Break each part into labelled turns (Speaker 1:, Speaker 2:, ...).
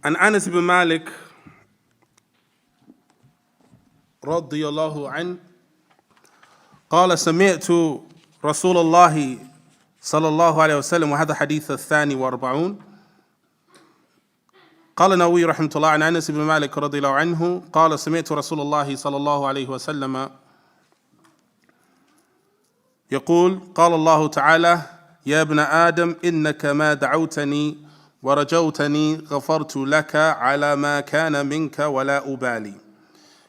Speaker 1: And Anas ibn Malik رضي الله عنه قال سمعت رسول الله صلى الله عليه وسلم، وهذا حديث 42. قال النووي رحمه الله عن أنس بن مالك رضي الله عنه قال سمعت رسول الله صلى الله عليه وسلم يقول قال الله تعالى يا ابن آدم إنك ما دعوتني ورجوتني غفرت لك على ما كان منك ولا أبالي.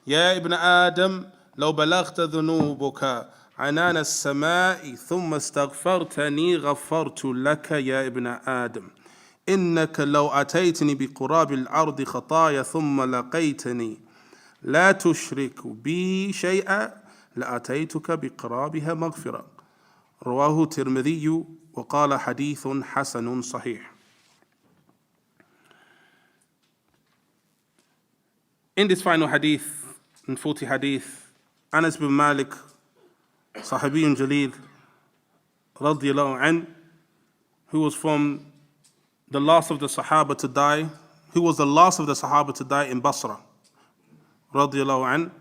Speaker 1: يا ابن آدم لو بلغت ذنوبك عنان السماء ثم استغفرتني غفرت لك يا ابن آدم. إنك لو أتيتني بقراب الأرض خطايا ثم لقيتني لا تشرك بي شيئا لأتيتك بقرابها مغفرة. رواه الترمذي وقال حديث حسن صحيح. In this final hadith, in 40 hadith, Anas bin Malik, Sahabiyun Jaleel, radiyallahu an, who was from the last of the Sahaba to die, who was the last of the Sahaba to die in Basra, radiyallahu an,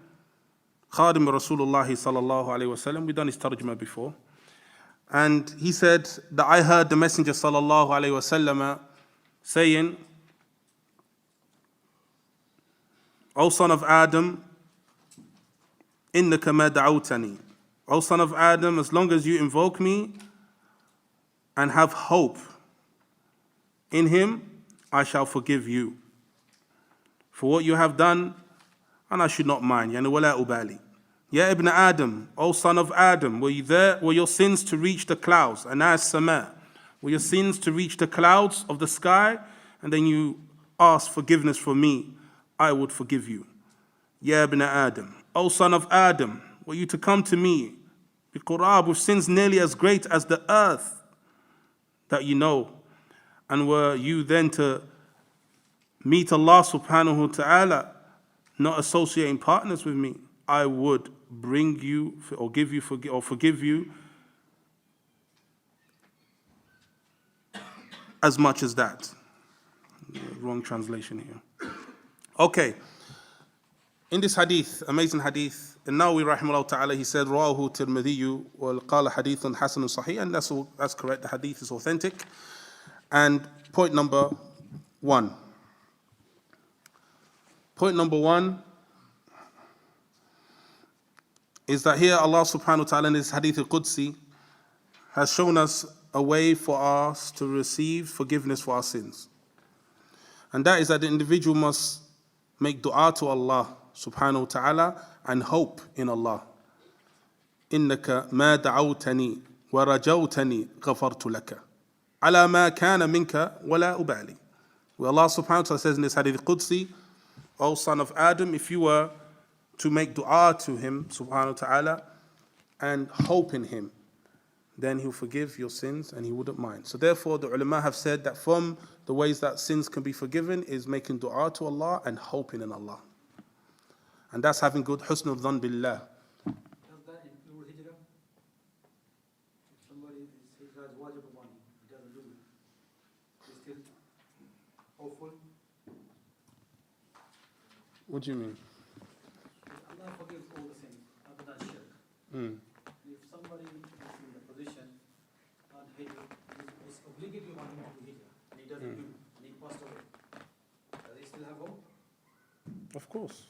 Speaker 1: Khadim Rasulullah sallallahu alayhi wasallam. We've done his tarjuma before. And he said that I heard the Messenger sallallahu alayhi wasallam saying, O son of Adam, innaka ma da'awtani. O son of Adam, as long as you invoke me and have hope in him, I shall forgive you for what you have done, and I should not mind. Yani wala ubali. Ya ibn Adam, O son of Adam, were you there? Were your sins to reach the clouds? And as sama, were your sins to reach the clouds of the sky? And then you ask forgiveness for me, I would forgive you. Ya ibn Adam, O son of Adam, were you to come to me with sins nearly as great as the earth that you know, and were you then to meet Allah subhanahu wa ta'ala, not associating partners with me, I would bring you or forgive you as much as that. Wrong translation here. Okay. In this hadith, amazing hadith, and Nawawi rahimahullah ta'ala, he said, Rawahu Tirmidhi wal qala hadithun hasanun sahih, and that's correct, the hadith is authentic. And point number one is that here Allah subhanahu wa ta'ala in this hadith al-Qudsi has shown us a way for us to receive forgiveness for our sins. And that is that the individual must make dua to Allah subhanahu wa ta'ala and hope in Allah. إنك ما دعوتني ورجوتني غفرت لك على ما كان منك ولا أبالي. Where Allah subhanahu wa ta'ala says in this hadith Qudsi, O son of Adam, if you were to make dua to him subhanahu wa ta'ala and hope in him, then he'll forgive your sins and he wouldn't mind. So therefore the ulama have said that from the ways that sins can be forgiven is making dua to Allah and hoping in Allah. And that's having good husnul dhan billah.
Speaker 2: Does that include hijrah? If somebody is wajib one, he doesn't do it, he's still hopeful?
Speaker 1: What do you mean?
Speaker 2: Allah forgives all the sins other than shirk. If somebody is in the position and it's obligatory on him to hijrah, and he doesn't do, and he passed away, does he still have hope?
Speaker 1: Of course.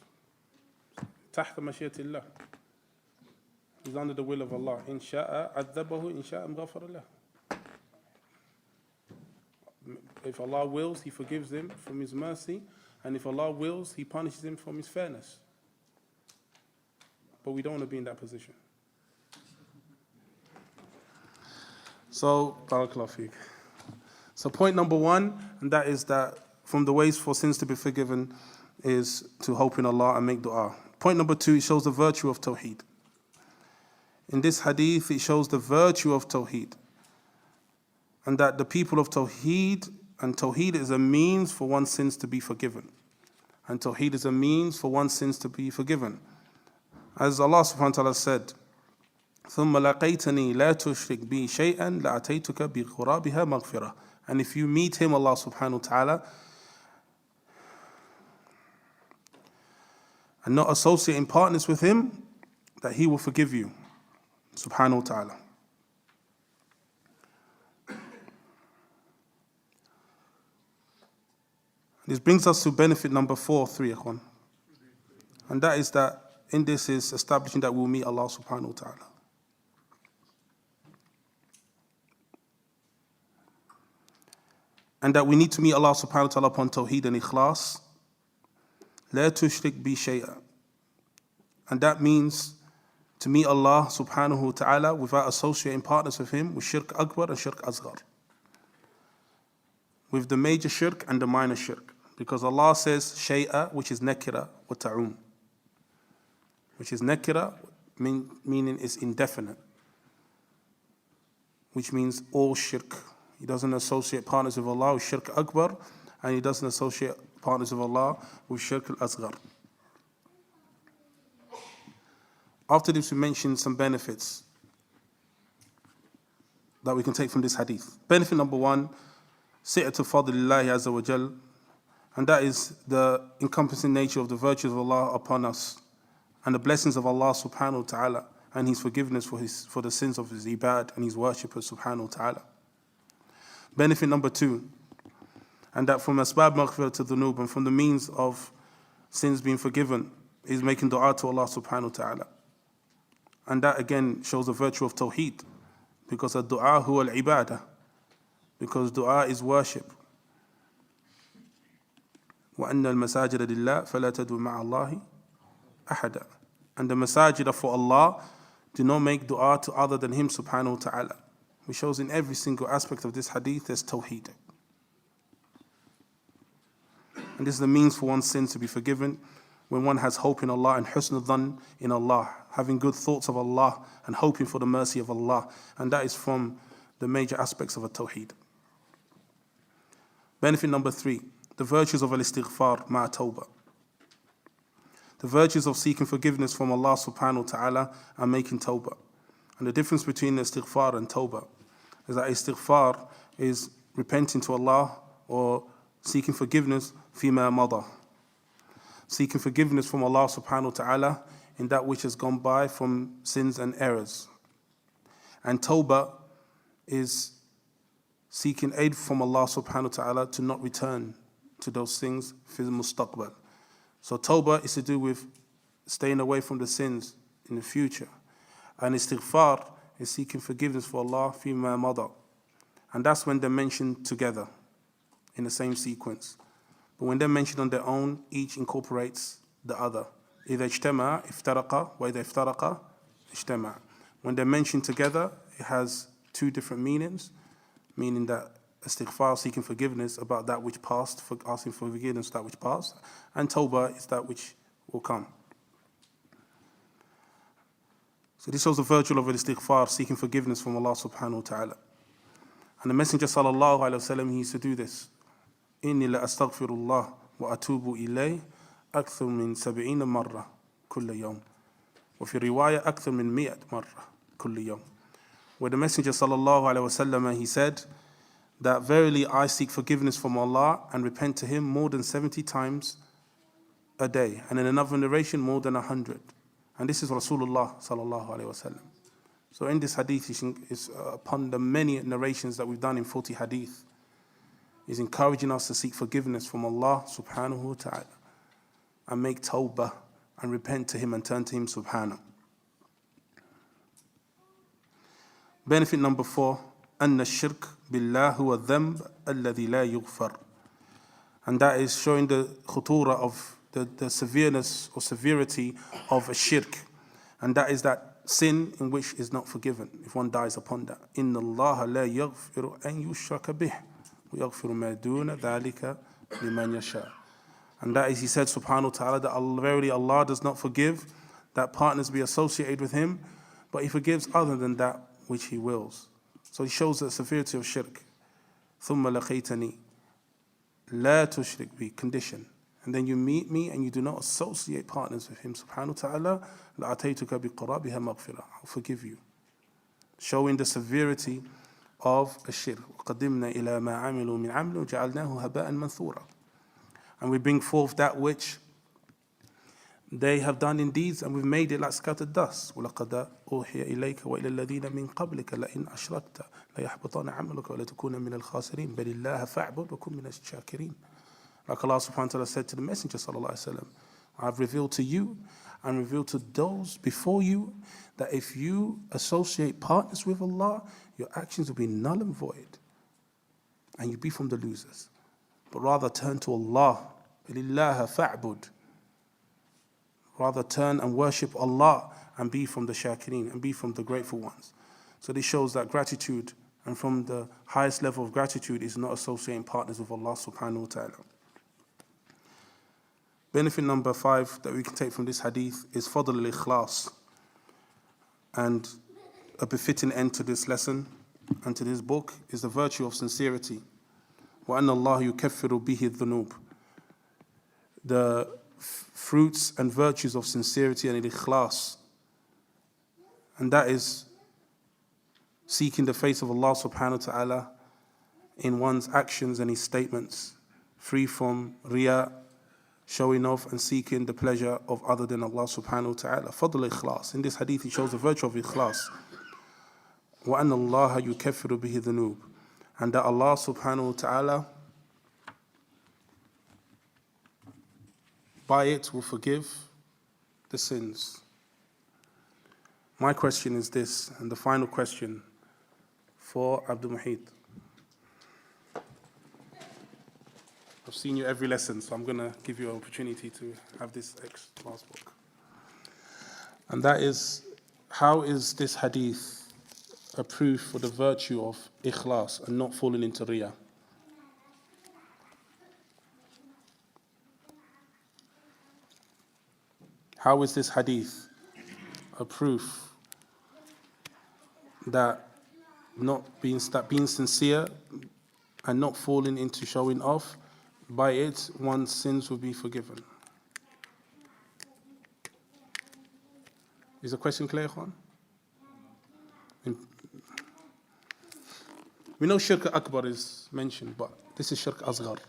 Speaker 1: تحت مشيئة الله. He's under the will of Allah. إن شاء عذبه إن شاء غفر له. If Allah wills, He forgives him from His mercy, and if Allah wills, He punishes him from His fairness. But we don't want to be in that position. So, barakallahu feek. So point number one, and that is that from the ways for sins to be forgiven is to hope in Allah and make dua. Point number two, it shows the virtue of Tawheed. In this hadith, it shows the virtue of Tawheed. And that the people of Tawheed, and Tawheed is a means for one's sins to be forgiven. And Tawheed is a means for one's sins to be forgiven. As Allah subhanahu wa ta'ala said, ثُمَّ لَقَيْتَنِي لَا تُشْرِكْ بِي شَيْئًا لَأَتَيْتُكَ بِقُرَابِهَا مَغْفِرَةً. And if you meet him, Allah subhanahu wa ta'ala, and not associating partners with him, that he will forgive you, subhanahu wa ta'ala. This brings us to benefit number 3, ikhwan. And that is that in this is establishing that we'll meet Allah subhanahu wa ta'ala. And that we need to meet Allah subhanahu wa ta'ala upon tawheed and ikhlas. La tushrik bi shay'a. And that means to meet Allah subhanahu wa ta'ala without associating partners with him with shirk akbar and shirk asghar. With the major shirk and the minor shirk. Because Allah says shay'a, which is nakira wa ta'um. Which is nakira, meaning it's indefinite. Which means all shirk. He doesn't associate partners with Allah with shirk akbar, and he doesn't associate partners with Allah with shirk al-asghar. After this, we mentioned some benefits that we can take from this hadith. Benefit number 1, si'atu fadlillahi azza wa jal, and that is the encompassing nature of the virtues of Allah upon us, and the blessings of Allah subhanahu wa ta'ala, and his forgiveness for the sins of his ibad and his worshippers subhanahu wa ta'ala. Benefit number 2, and that from asbab maghfirah to dhunub, and from the means of sins being forgiven, is making dua to Allah subhanahu wa ta'ala. And that again shows the virtue of tawheed, because ad-du'a huwa al-ibadah, because dua is worship. وَأَنَّ الْمَسَاجِدَ لِلَّهِ فَلَا تَدْعُوا مَعَ اللَّهِ أَحَدًا. And the masajid are for Allah, do not make dua to other than him subhanahu wa ta'ala. Which shows in every single aspect of this hadith there's tawheed. And this is the means for one's sins to be forgiven, when one has hope in Allah and husn dhan in Allah, having good thoughts of Allah and hoping for the mercy of Allah. And that is from the major aspects of a tawheed. Benefit number 3, the virtues of al-istighfar ma'a tawbah. The virtues of seeking forgiveness from Allah subhanahu wa ta'ala and making tawbah. And the difference between istighfar and tawbah is that istighfar is repenting to Allah or seeking forgiveness fima mada. Seeking forgiveness from Allah subhanahu wa ta'ala in that which has gone by from sins and errors. And tawbah is seeking aid from Allah subhanahu wa ta'ala to not return to those things fil mustaqbal. So tawbah is to do with staying away from the sins in the future. And istighfar is seeking forgiveness for Allah fima mada. And that's when they're mentioned together in the same sequence. But when they're mentioned on their own, each incorporates the other. إِذَا اجْتَمَعَ افترقا وَإِذَا افترقا اجْتَمَعَ. When they're mentioned together, it has 2 different meanings, meaning that istighfar, seeking forgiveness about that which passed, asking for forgiveness that which passed, and tawbah is that which will come. So this shows the virtue of istighfar, seeking forgiveness from Allah subhanahu wa ta'ala. And the Messenger sallallahu alayhi wa sallam, he used to do this. إني لأستغفر الله وأتوب إليه أكثر من 70 مرة كل يوم وفي رواية أكثر من 100 مرة كل يوم. Where the Messenger sallallahu alaihi wasallam, he said that verily I seek forgiveness from Allah and repent to him more than 70 times a day, and in another narration more than 100. And this is Rasulullah sallallahu alaihi wasallam. So in this hadith is upon the many narrations that we've done in 40 hadith, is encouraging us to seek forgiveness from Allah subhanahu wa ta'ala and make tawbah and repent to him and turn to him subhanahu. Benefit number 4, أن الشرك بالله هو الذنب الذي لا يغفر. And that is showing the khutura of the severeness or severity of a shirk. And that is that sin in which is not forgiven if one dies upon that. إن الله لا يغفر أن يشرك به ويغفر ما دون ذلك لمن يشاء. And that is, he said subhanahu wa ta'ala, that verily Allah does not forgive that partners be associated with him, but he forgives other than that which he wills. So he shows the severity of shirk. ثُمَّ لَقِيتَنِي لَا تُشْرِكْ بِي, condition. And then you meet me and you do not associate partners with him subhanahu wa ta'ala, لَأَتَيْتُكَ بِقَرَابِهَا مَغْفِرَةً, I'll forgive you. Showing the severity of a shirk. وَقَدِّمْنَا إِلَى مَا عَمِلُوا مِنْ عَمْلٍ وَجَعَلْنَاهُ هَبَاءً مَنْثُورًا. And we bring forth that which They have done indeed, and we've made it like scattered dust. وَلَقَدْ أُوحِيَ إِلَيْكَ وَإِلَى الَّذِينَ مِنْ قَبْلِكَ لَئِنْ أَشْرَكْتَ لَيَحْبَطَنَّ عَمَلُكَ وَلَتَكُونَ مِنَ الْخَاسِرِينَ بَلِ اللَّهَ فَاعْبُدْ وَكُنْ مِنَ الشَّاكِرِينَ. Like Allah subhanahu wa ta'ala said to the Messenger sallallahu alayhi wa sallam, I have revealed to you and revealed to those before you that if you associate partners with Allah, your actions will be null and void, and you'll be from the losers. But rather turn to Allah. بِلِلَّهَ فَاعْبُدْ. Rather turn and worship Allah and be from the shakirin, and be from the grateful ones. So this shows that gratitude, and from the highest level of gratitude, is not associating partners with Allah subhanahu wa ta'ala. Benefit number 5 that we can take from this hadith is fadl al-ikhlas. And a befitting end to this lesson and to this book is the virtue of sincerity. وَأَنَّ اللَّهَ يُكَفِّرُ بِهِ الذُّنُوبِ. The fruits and virtues of sincerity and ikhlas. And that is seeking the face of Allah subhanahu wa ta'ala in one's actions and his statements, free from riya, showing off and seeking the pleasure of other than Allah subhanahu wa ta'ala. Fadl ikhlas. In this hadith, he shows the virtue of ikhlas. وَأَنَّ اللَّهَ يُكَفِّرُ بِهِ الذُّنُوبِ. And that Allah subhanahu wa ta'ala, by it, will forgive the sins. My question is this, and the final question for Abdul Muhit. I've seen you every lesson, so I'm going to give you an opportunity to have this last book. And that is, how is this hadith a proof for the virtue of ikhlas and not falling into riya? How is this hadith a proof that being sincere and not falling into showing off, by it one's sins will be forgiven? Is the question clear, Khan? We know shirk akbar is mentioned, but this is shirk asghar.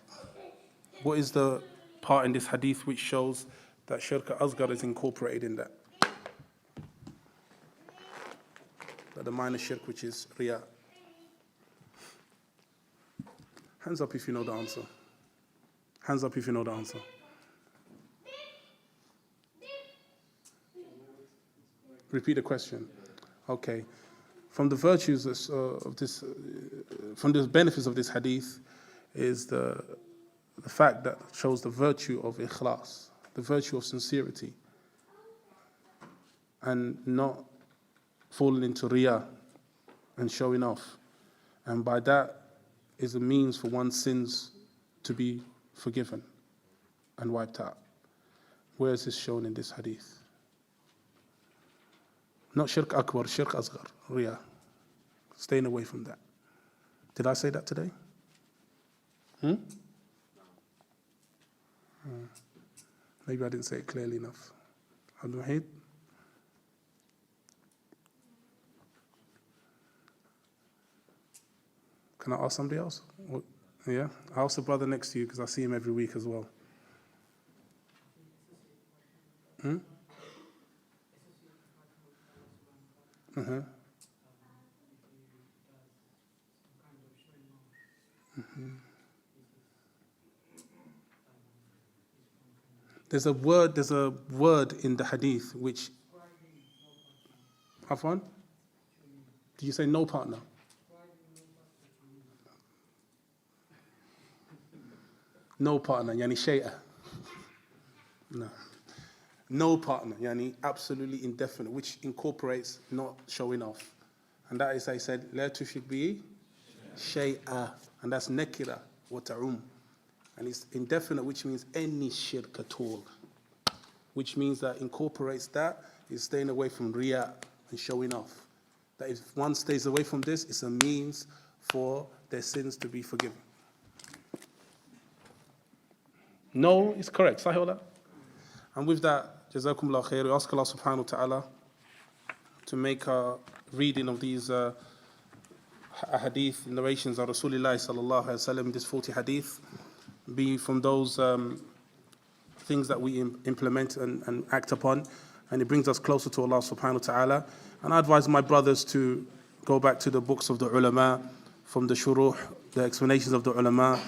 Speaker 1: What is the part in this hadith which shows that shirk asghar is incorporated in that? That the minor shirk, which is riya. Hands up if you know the answer. Hands up if you know the answer. Repeat the question. Okay. From the virtues of this, from the benefits of this hadith, is the fact that shows the virtue of ikhlas, the virtue of sincerity, and not falling into riya and showing off. And by that is a means for one's sins to be forgiven and wiped out. Where is this shown in this hadith? Not shirk akbar, shirk asghar, riya. Staying away from that. Did I say that today? Maybe I didn't say it clearly enough. Abdul Wahid? Can I ask somebody else? Yeah? I'll ask the brother next to you because I see him every week as well. There's a word in the hadith which... Afwan? Did you say no partner? No partner, yani shay'a. No. No partner, yani absolutely indefinite, which incorporates not showing off. And that is, I said, la tushrik bi shay'a. And that's nakira wa ta'um. And it's indefinite, which means any shirk at all. Which means that incorporates that, is staying away from riya and showing off. That if one stays away from this, it's a means for their sins to be forgiven. No, it's correct. Sahih wala? And with that, Jazakumullah khair, we ask Allah subhanahu wa ta'ala to make our reading of these hadith narrations of Rasulullah sallallahu alaihi wasallam, this 40 hadith, be from those things that we implement and act upon, and it brings us closer to Allah subhanahu wa ta'ala. And I advise my brothers to go back to the books of the ulama, from the shuruh, the explanations of the ulama,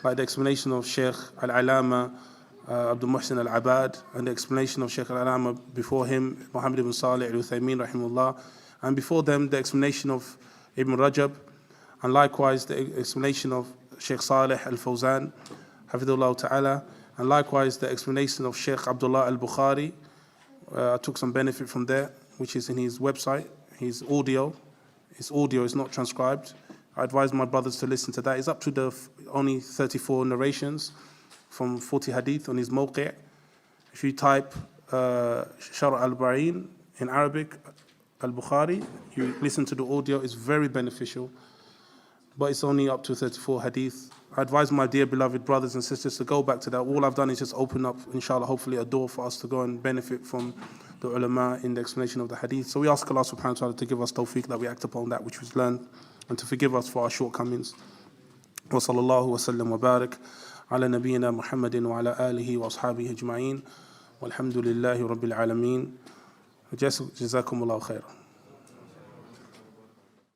Speaker 1: like the explanation of Sheikh Al-Alama, Abdul Muhsin Al-Abad, and the explanation of Sheikh Al-Alama before him, Muhammad ibn Salih Al-Uthaymin rahimahullah, and before them the explanation of Ibn Rajab, and likewise the explanation of Sheikh Salih Al-Fawzan, Hafidhullah Ta'ala, and likewise the explanation of Sheikh Abdullah Al-Bukhari. I took some benefit from there, which is in his website, his audio. His audio is not transcribed. I advise my brothers to listen to that. It's up to the only 34 narrations from 40 hadith on his mawqi'. If you type Shar' al-Ba'in in Arabic, Al-Bukhari, you listen to the audio, it's very beneficial. But it's only up to 34 hadith. I advise my dear beloved brothers and sisters to go back to that. All I've done is just open up, inshallah, hopefully a door for us to go and benefit from the ulama in the explanation of the hadith. So we ask Allah subhanahu wa ta'ala to give us tawfiq that we act upon that which was learned, and to forgive us for our shortcomings. Wa sallallahu wa sallam wa barak ala nabiyyina Muhammadin wa ala alihi wa ashabihi ajma'in. Walhamdulillahi rabbil alameen. Jazakumullahu khairan.